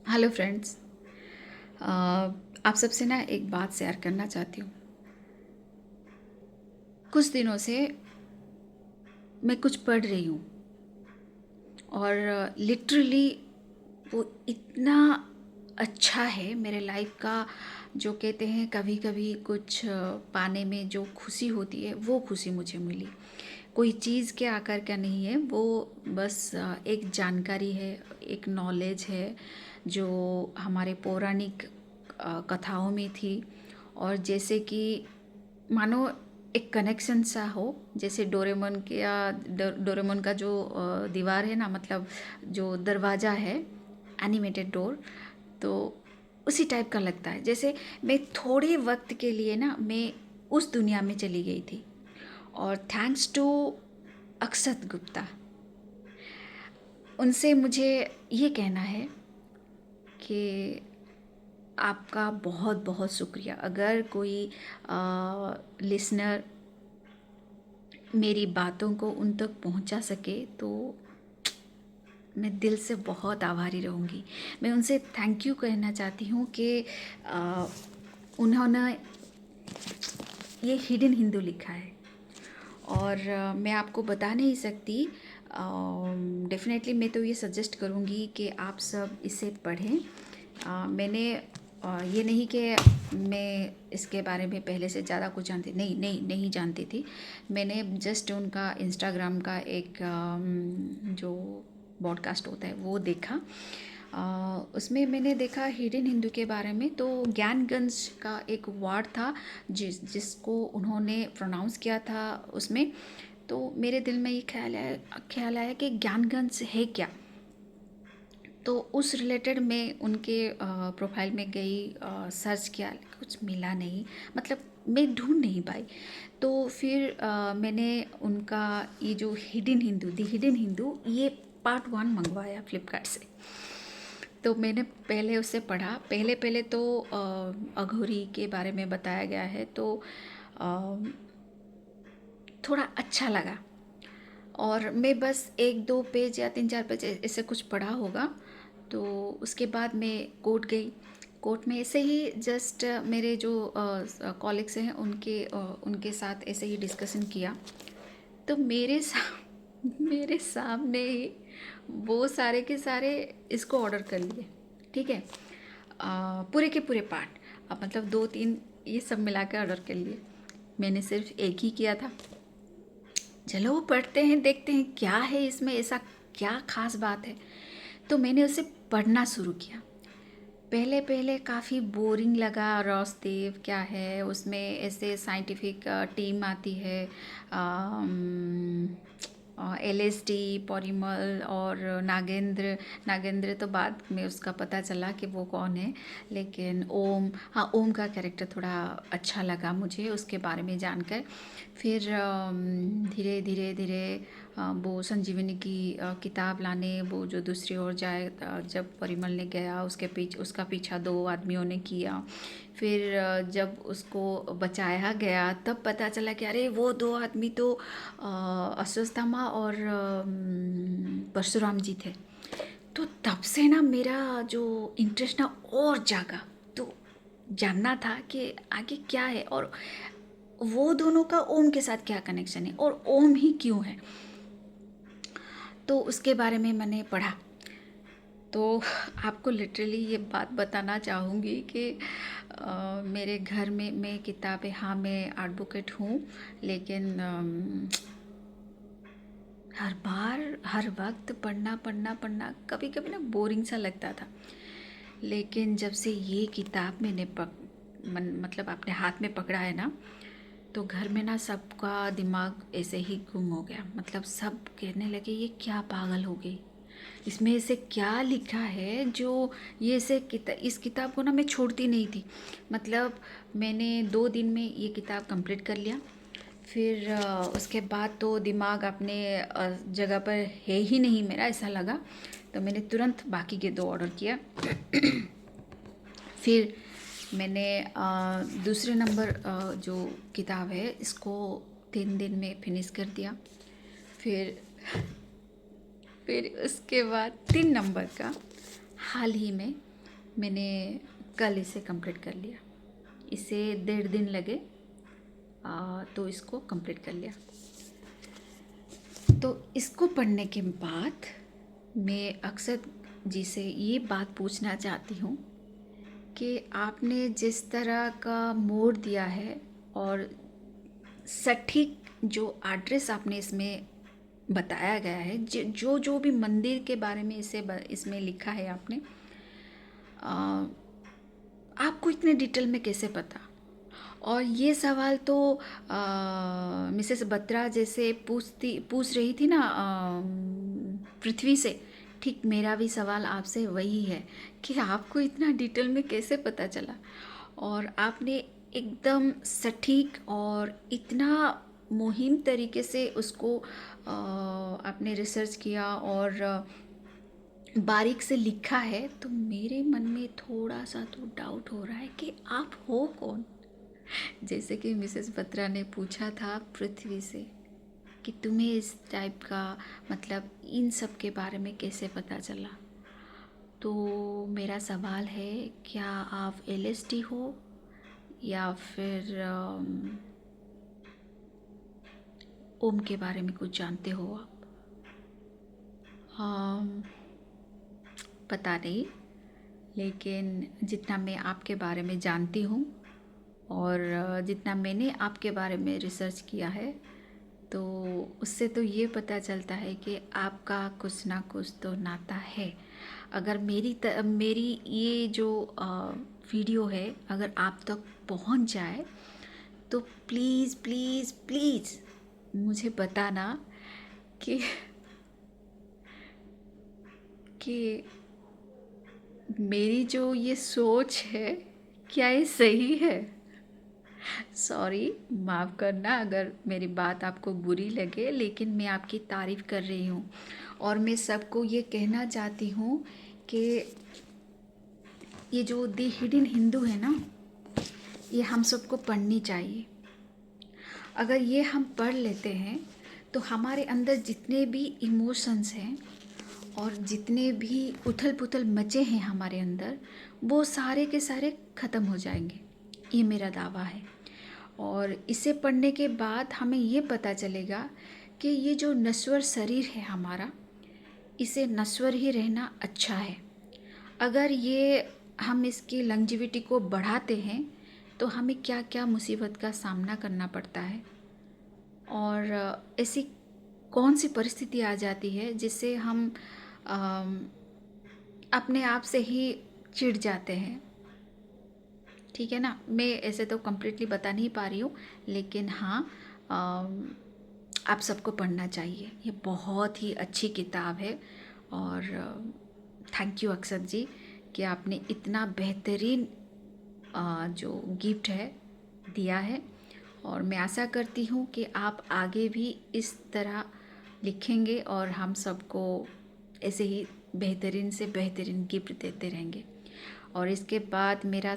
Hello friends. आप सबसे ना एक बात शेयर करना चाहती हूँ। कुछ दिनों से मैं कुछ पढ़ रही हूँ और लिटरली वो इतना अच्छा है मेरे लाइफ का। जो कहते हैं कभी कभी कुछ पाने में जो खुशी होती है वो खुशी मुझे मिली। कोई चीज़ के आकार का नहीं है वो, बस एक जानकारी है, एक नॉलेज है जो हमारे पौराणिक कथाओं में थी। और जैसे कि मानो एक कनेक्शन सा हो, जैसे डोरेमोन के या डोरेमोन का जो दीवार है ना, मतलब जो दरवाज़ा है, एनिमेटेड डोर। तो उसी टाइप का लगता है, जैसे मैं थोड़े वक्त के लिए ना मैं उस दुनिया में चली गई थी। और थैंक्स टू अक्षत गुप्ता, उनसे मुझे ये कहना है कि आपका बहुत बहुत शुक्रिया। अगर कोई लिसनर मेरी बातों को उन तक पहुंचा सके तो मैं दिल से बहुत आभारी रहूँगी। मैं उनसे थैंक यू कहना चाहती हूँ कि उन्होंने ये हिडन हिंदू लिखा है। और मैं आपको बता नहीं सकती। डेफिनेटली मैं तो ये सजेस्ट करूँगी कि आप सब इसे पढ़ें। मैंने ये नहीं कि मैं इसके बारे में पहले से ज़्यादा कुछ जानती, नहीं जानती थी। मैंने जस्ट उनका इंस्टाग्राम का एक जो पॉडकास्ट होता है वो देखा। उसमें मैंने देखा हिडन हिंदू के बारे में। तो ज्ञानगंज का एक वर्ड था जिसको उन्होंने प्रोनाउंस किया था उसमें। तो मेरे दिल में ये ख्याल आया कि ज्ञानगंज है क्या। तो उस रिलेटेड मैं उनके प्रोफाइल में गई, सर्च किया, कुछ मिला नहीं, मतलब मैं ढूंढ नहीं पाई। तो फिर मैंने उनका ये जो हिडन हिंदू ये पार्ट 1 मंगवाया फ्लिपकार्ट से। तो मैंने पहले उसे पढ़ा। पहले पहले तो अघोरी के बारे में बताया गया है, तो अ, थोड़ा अच्छा लगा। और मैं बस 1-2 पेज या 3-4 पेज ऐसे कुछ पढ़ा होगा। तो उसके बाद मैं कोर्ट गई। कोर्ट में ऐसे ही जस्ट मेरे जो कॉलिग्स हैं उनके साथ ऐसे ही डिस्कशन किया। तो मेरे सामने ही वो सारे के सारे इसको ऑर्डर कर लिए। ठीक है, पूरे के पूरे पार्ट, अब मतलब 2-3 ये सब मिला के ऑर्डर कर लिए। मैंने सिर्फ एक ही किया था। चलो पढ़ते हैं, देखते हैं क्या है इसमें, ऐसा क्या खास बात है। तो मैंने उसे पढ़ना शुरू किया। पहले पहले काफ़ी बोरिंग लगा। रॉसदेव क्या है उसमें, ऐसे साइंटिफिक टीम आती है, LSD, परिमल और नागेंद्र तो बाद में उसका पता चला कि वो कौन है। लेकिन ओम, हाँ, ओम का कैरेक्टर थोड़ा अच्छा लगा मुझे उसके बारे में जानकर। फिर धीरे धीरे धीरे वो संजीवनी की किताब लाने वो जो दूसरी ओर जाए, जब परिमल ने गया उसका पीछा 2 आदमियों ने किया। फिर जब उसको बचाया गया तब पता चला कि अरे वो 2 आदमी तो अश्वत्थामा और परशुराम जी थे। तो तब से ना मेरा जो इंटरेस्ट ना और जागा। तो जानना था कि आगे क्या है और वो दोनों का ओम के साथ क्या कनेक्शन है और ओम ही क्यों है। तो उसके बारे में मैंने पढ़ा। तो आपको लिटरली ये बात बताना चाहूँगी कि मेरे घर में मैं किताबें, हाँ मैं एडवोकेट हूँ, लेकिन हर बार हर वक्त पढ़ना पढ़ना पढ़ना कभी कभी ना बोरिंग सा लगता था। लेकिन जब से ये किताब मैंने मतलब अपने हाथ में पकड़ा है ना, तो घर में ना सबका दिमाग ऐसे ही गुम हो गया। मतलब सब कहने लगे ये क्या पागल हो गई, इसमें ऐसे क्या लिखा है जो ये ऐसे इस किताब को ना मैं छोड़ती नहीं थी। मतलब मैंने 2 दिन में ये किताब कंप्लीट कर लिया। फिर उसके बाद तो दिमाग अपने जगह पर है ही नहीं मेरा, ऐसा लगा। तो मैंने तुरंत बाकी के 2 ऑर्डर किया। फिर मैंने दूसरे नंबर जो किताब है इसको 3 दिन में फिनिश कर दिया। फिर फिर उसके बाद 3 नंबर का हाल ही में मैंने कल इसे कंप्लीट कर लिया। इसे 1.5 दिन लगे, तो इसको कंप्लीट कर लिया। तो इसको पढ़ने के बाद मैं अक्सर जी से ये बात पूछना चाहती हूँ कि आपने जिस तरह का मोड़ दिया है और सटीक जो एड्रेस आपने इसमें बताया गया है, जो जो भी मंदिर के बारे में इसमें लिखा है आपने, आपको इतने डिटेल में कैसे पता? और ये सवाल तो मिसेस बत्रा जैसे पूछ रही थी ना पृथ्वी से, ठीक मेरा भी सवाल आपसे वही है कि आपको इतना डिटेल में कैसे पता चला? और आपने एकदम सटीक और इतना मुहिम तरीके से उसको आपने रिसर्च किया और बारीक से लिखा है, तो मेरे मन में थोड़ा सा तो डाउट हो रहा है कि आप हो कौन? जैसे कि मिसेस बत्रा ने पूछा था पृथ्वी से कि तुम्हें इस टाइप का मतलब इन सब के बारे में कैसे पता चला? तो मेरा सवाल है, क्या आप एलएसडी हो या फिर ओम के बारे में कुछ जानते हो आप? पता नहीं, लेकिन जितना मैं आपके बारे में जानती हूँ और जितना मैंने आपके बारे में रिसर्च किया है, तो उससे तो ये पता चलता है कि आपका कुछ ना कुछ तो नाता है। अगर मेरी ये जो वीडियो है अगर आप तक पहुंच जाए, तो प्लीज़ प्लीज़ प्लीज़ मुझे बताना कि कि मेरी जो ये सोच है क्या ये सही है? सॉरी, माफ़ करना अगर मेरी बात आपको बुरी लगे, लेकिन मैं आपकी तारीफ़ कर रही हूँ और मैं सबको ये कहना चाहती हूँ कि ये जो दी हिडन हिंदू है ना, ये हम सबको पढ़नी चाहिए। अगर ये हम पढ़ लेते हैं तो हमारे अंदर जितने भी इमोशंस हैं और जितने भी उथल पुथल मचे हैं हमारे अंदर, वो सारे के सारे ख़त्म हो जाएंगे, ये मेरा दावा है। और इसे पढ़ने के बाद हमें ये पता चलेगा कि ये जो नश्वर शरीर है हमारा, इसे नश्वर ही रहना अच्छा है। अगर ये हम इसकी लंजीविटी को बढ़ाते हैं तो हमें क्या क्या मुसीबत का सामना करना पड़ता है और ऐसी कौन सी परिस्थिति आ जाती है जिससे हम अपने आप से ही चिढ़ जाते हैं। ठीक है ना, मैं ऐसे तो कम्प्लीटली बता नहीं पा रही हूँ, लेकिन हाँ, आप सबको पढ़ना चाहिए। ये बहुत ही अच्छी किताब है और थैंक यू अक्षत जी कि आपने इतना बेहतरीन जो गिफ्ट है दिया है। और मैं आशा करती हूँ कि आप आगे भी इस तरह लिखेंगे और हम सबको ऐसे ही बेहतरीन से बेहतरीन गिफ्ट देते रहेंगे। और इसके बाद मेरा